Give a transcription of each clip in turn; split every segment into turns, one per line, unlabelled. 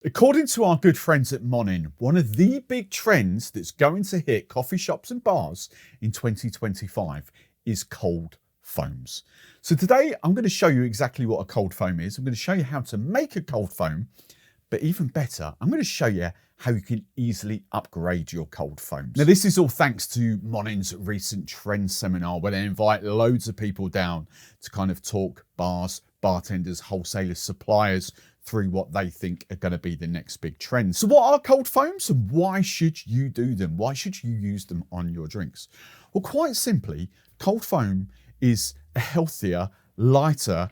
According to our good friends at Monin, one of the big trends that's going to hit coffee shops and bars in 2025 is cold foams. So today I'm going to show you exactly what a cold foam is. I'm going to show you how to make a cold foam, but even better, I'm going to show you how you can easily upgrade your cold foams. Now this is all thanks to Monin's recent trend seminar where they invite loads of people down to kind of talk bars, bartenders, wholesalers, suppliers through what they think are going to be the next big trend. So what are cold foams and why should you do them? Why should you use them on your drinks? Well, quite simply, cold foam is a healthier, lighter,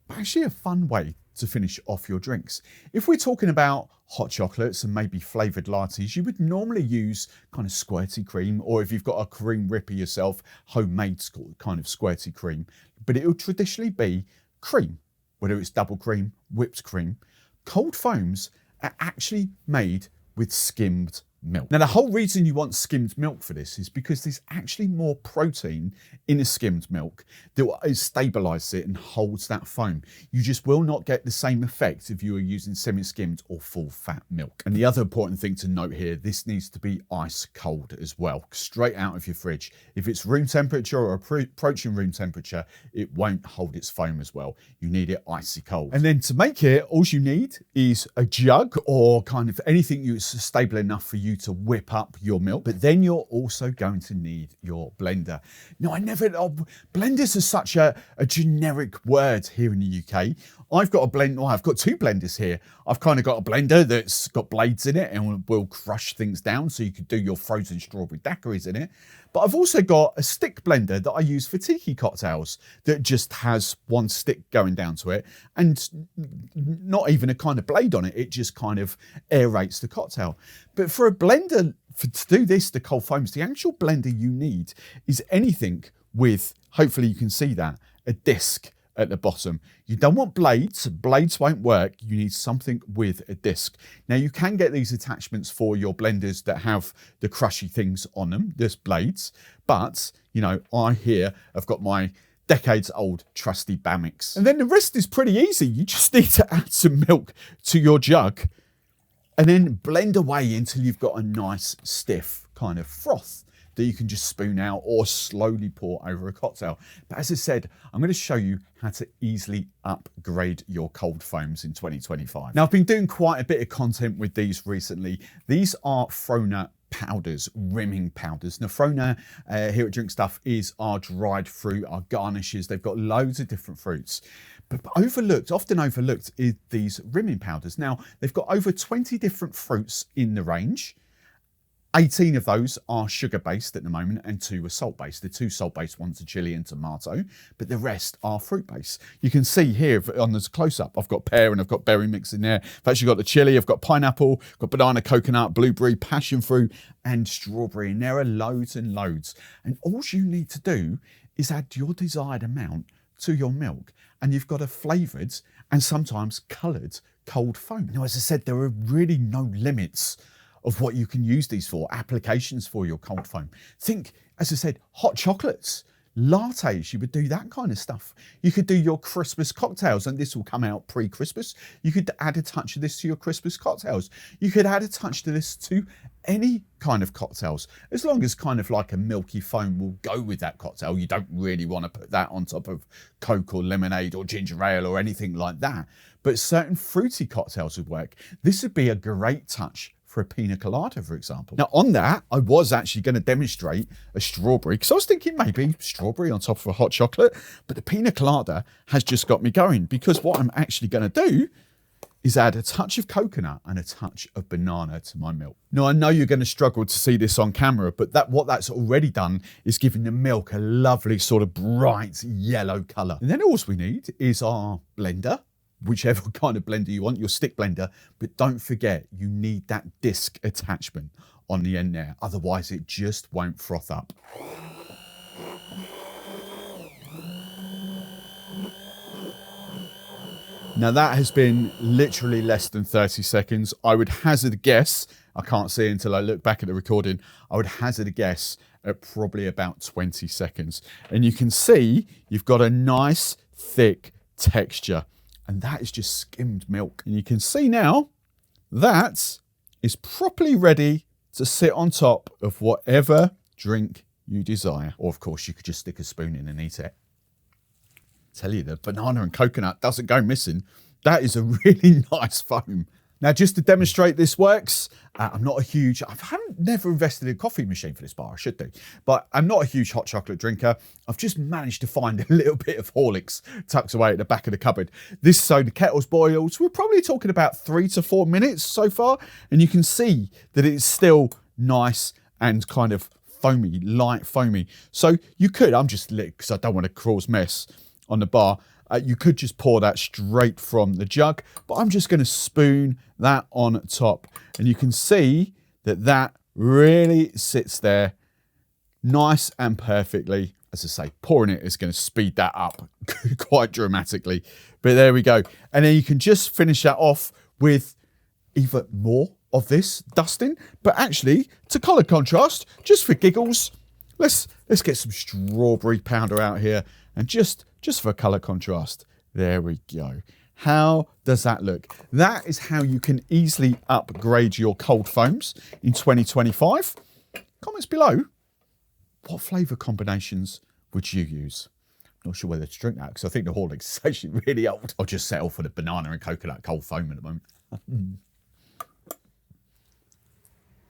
but actually a fun way to finish off your drinks. If we're talking about hot chocolates and maybe flavoured lattes, you would normally use kind of squirty cream, or if you've got a cream ripper yourself, homemade kind of squirty cream, but it will traditionally be cream. Whether it's double cream, whipped cream, cold foams are actually made with skimmed milk. Now, the whole reason you want skimmed milk for this is because there's actually more protein in a skimmed milk that stabilises it and holds that foam. You just will not get the same effect if you are using semi-skimmed or full fat milk. And the other important thing to note here, this needs to be ice cold as well, straight out of your fridge. If it's room temperature or approaching room temperature, it won't hold its foam as well. You need it icy cold. And then to make it, all you need is a jug or kind of anything that's stable enough for you to whip up your milk, but then you're also going to need your blender. Now, blenders are such a generic word here in the UK. I've got I've got two blenders here. I've kind of got a blender that's got blades in it and will crush things down so you could do your frozen strawberry daiquiris in it. But I've also got a stick blender that I use for tiki cocktails that just has one stick going down to it and not even a kind of blade on it. It just kind of aerates the cocktail. But for a blender, to do this, the cold foams, the actual blender you need is anything with, hopefully you can see that, a disc at the bottom. You don't want blades. Blades won't work. You need something with a disc. Now you can get these attachments for your blenders that have the crushy things on them. There's blades, but you know, I here have got my decades old trusty Bamix. And then the rest is pretty easy. You just need to add some milk to your jug and then blend away until you've got a nice stiff kind of froth that you can just spoon out or slowly pour over a cocktail. But as I said, I'm going to show you how to easily upgrade your cold foams in 2025. Now, I've been doing quite a bit of content with these recently. These are Frona Powders, rimming powders. Now, Frona here at Drink Stuff is our dried fruit, our garnishes. They've got loads of different fruits. But often overlooked is these rimming powders. Now, they've got over 20 different fruits in the range. 18 of those are sugar-based at the moment and 2 are salt-based. The 2 salt-based ones are chili and tomato, but the rest are fruit-based. You can see here on this close-up, I've got pear and I've got berry mix in there. I've actually got the chili, I've got pineapple, I've got banana, coconut, blueberry, passion fruit, and strawberry. And there are loads and loads. And all you need to do is add your desired amount to your milk, and you've got a flavoured and sometimes coloured cold foam. Now, as I said, there are really no limits of what you can use these for, applications for your cold foam. Think, as I said, hot chocolates, lattes, you would do that kind of stuff. You could do your Christmas cocktails, and this will come out pre-Christmas. You could add a touch of this to your Christmas cocktails. You could add a touch to this to any kind of cocktails, as long as kind of like a milky foam will go with that cocktail. You don't really want to put that on top of Coke or lemonade or ginger ale or anything like that. But certain fruity cocktails would work. This would be a great touch for a pina colada, for example. Now on that, I was actually going to demonstrate a strawberry because I was thinking maybe strawberry on top of a hot chocolate, but the pina colada has just got me going because what I'm actually going to do is add a touch of coconut and a touch of banana to my milk. Now, I know you're going to struggle to see this on camera, but what that's already done is giving the milk a lovely sort of bright yellow colour. And then all we need is our blender, whichever kind of blender you want, your stick blender, but don't forget you need that disc attachment on the end there, otherwise it just won't froth up. Now that has been literally less than 30 seconds. I would hazard a guess, I can't see until I look back at the recording, I would hazard a guess at probably about 20 seconds. And you can see you've got a nice thick texture. And that is just skimmed milk. And you can see now that is properly ready to sit on top of whatever drink you desire. Or of course you could just stick a spoon in and eat it. Tell you, the banana and coconut doesn't go missing. That is a really nice foam. Now, just to demonstrate this works, I'm not a huge, I haven't never invested in a coffee machine for this bar, I should do, but I'm not a huge hot chocolate drinker. I've just managed to find a little bit of Horlicks tucked away at the back of the cupboard. This, so the kettle's boiled. We're probably talking about 3 to 4 minutes so far, and you can see that it's still nice and kind of foamy, light foamy. So you could, I'm just lit because I don't want to cause mess on the bar. You could just pour that straight from the jug, but I'm just going to spoon that on top. And you can see that that really sits there nice and perfectly. As I say, pouring it is going to speed that up quite dramatically. But there we go. And then you can just finish that off with either more of this dusting, but actually to colour contrast, just for giggles, let's get some strawberry powder out here and just for colour contrast. There we go. How does that look? That is how you can easily upgrade your cold foams in 2025. Comments below, what flavour combinations would you use? Not sure whether to drink that because I think the Horlicks is actually really old. I'll just settle for the banana and coconut cold foam at the moment.